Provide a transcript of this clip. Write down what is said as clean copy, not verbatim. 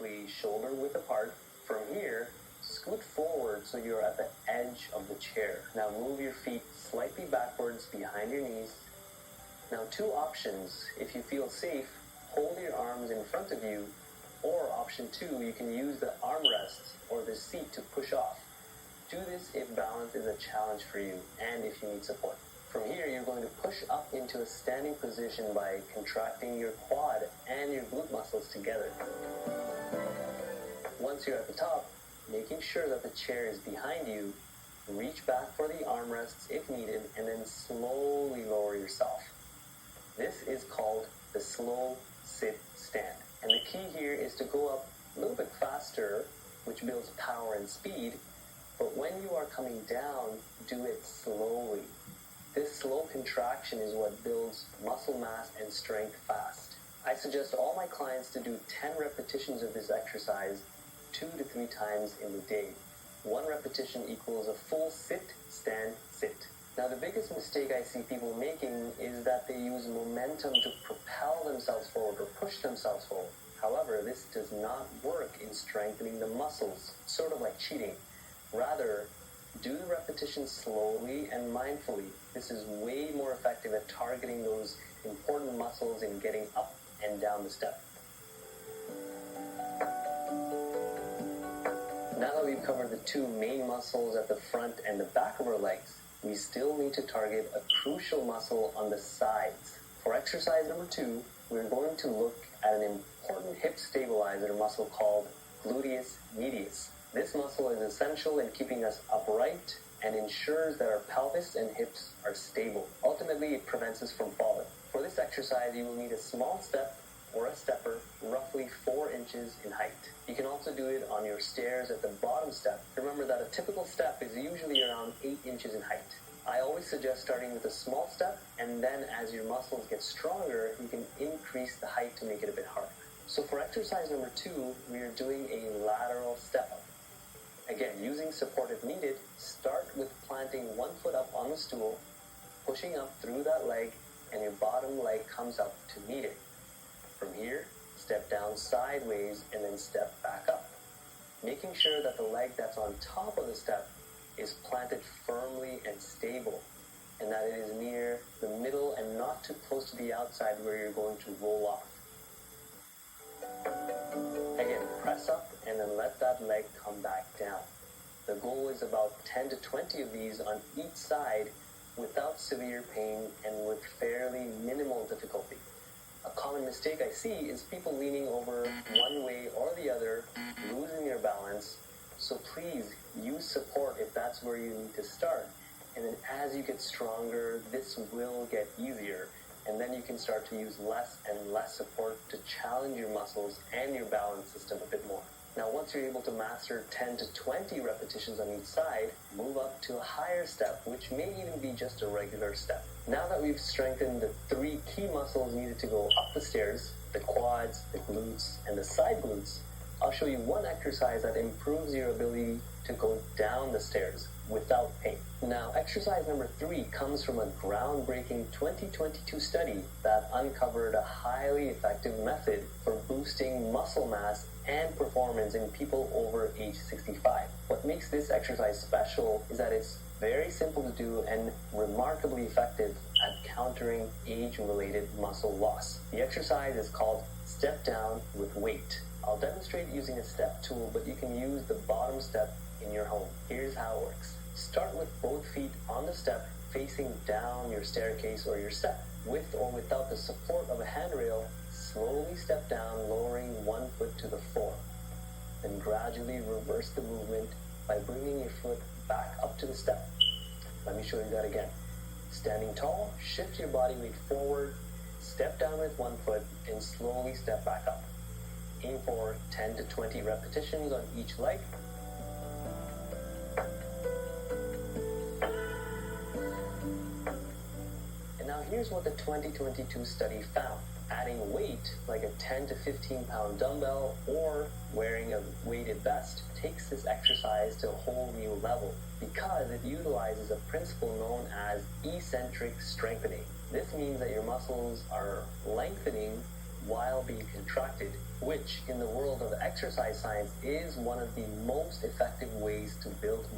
Shoulder width apart. From here, scoot forward so you're at the edge of the chair. Now move your feet slightly backwards behind your knees. Now two options. If you feel safe, hold your arms in front of you, or option two, you can use the armrests or the seat to push off. Do this if balance is a challenge for you and if you need support. From here, you're going to push up into a standing position by contracting your quad and your glute muscles together. Once you're at the top, making sure that the chair is behind you, reach back for the armrests if needed, and then slowly lower yourself. This is called the slow sit stand. And the key here is to go up a little bit faster, which builds power and speed, but when you are coming down, do it slowly. This slow contraction is what builds muscle mass and strength fast. I suggest all my clients to do 10 repetitions of this exercise 2 to 3 times in the day. 1 repetition equals a full sit, stand, sit. Now the biggest mistake I see people making is that they use momentum to propel themselves forward or push themselves forward. However, this does not work in strengthening the muscles, sort of like cheating. Rather, do the repetitions slowly and mindfully. This is way more effective at targeting those important muscles in getting up and down the step. Now that we've covered the 2 main muscles at the front and the back of our legs, we still need to target a crucial muscle on the sides. For exercise number 2, we're going to look at an important hip stabilizer muscle called gluteus medius. This muscle is essential in keeping us upright and ensures that our pelvis and hips are stable. Ultimately, it prevents us from falling. For this exercise, you will need a small step or a stepper, roughly 4 inches in height. You can also do it on your stairs at the bottom step. Remember that a typical step is usually around 8 inches in height. I always suggest starting with a small step, and then as your muscles get stronger, you can increase the height to make it a bit harder. So for exercise number 2, we are doing a lateral step up. Again, using support if needed, start with planting 1 foot up on the stool, pushing up through that leg, and your bottom leg comes up to meet it. From here, step down sideways and then step back up, making sure that the leg that's on top of the step is planted firmly and stable, and that it is near the middle and not too close to the outside where you're going to roll off. Again, press up and then let that leg come back down. The goal is about 10 to 20 of these on each side without severe pain and with fairly minimal difficulty. A common mistake I see is people leaning over one way or the other, losing their balance. So please use support if that's where you need to start. And then as you get stronger, this will get easier. And then you can start to use less and less support to challenge your muscles and your balance system a bit more. Now, once you're able to master 10 to 20 repetitions on each side, move up to a higher step, which may even be just a regular step. Now that we've strengthened the 3 key muscles needed to go up the stairs, the quads, the glutes, and the side glutes, I'll show you one exercise that improves your ability to go down the stairs without pain. Now, exercise number 3 comes from a groundbreaking 2022 study that uncovered a highly effective method for boosting muscle mass and performance in people over age 65. What makes this exercise special is that it's very simple to do and remarkably effective at countering age-related muscle loss. The exercise is called step down with weight. I'll demonstrate using a step tool, but you can use the bottom step in your home. Here's how it works. Start with both feet on the step facing down your staircase or your step. With or without the support of a handrail, slowly step down, lowering 1 foot to the floor. Then gradually reverse the movement by bringing your foot back up to the step. Let me show you that again. Standing tall, shift your body weight forward, step down with 1 foot, and slowly step back up. Aim for 10 to 20 repetitions on each leg. And now here's what the 2022 study found. Adding weight, like a 10 to 15 pound dumbbell or wearing a weighted vest, takes this exercise to a whole new level because it utilizes a principle known as eccentric strengthening. This means that your muscles are lengthening while being contracted, which in the world of exercise science is one of the most effective ways to build muscle.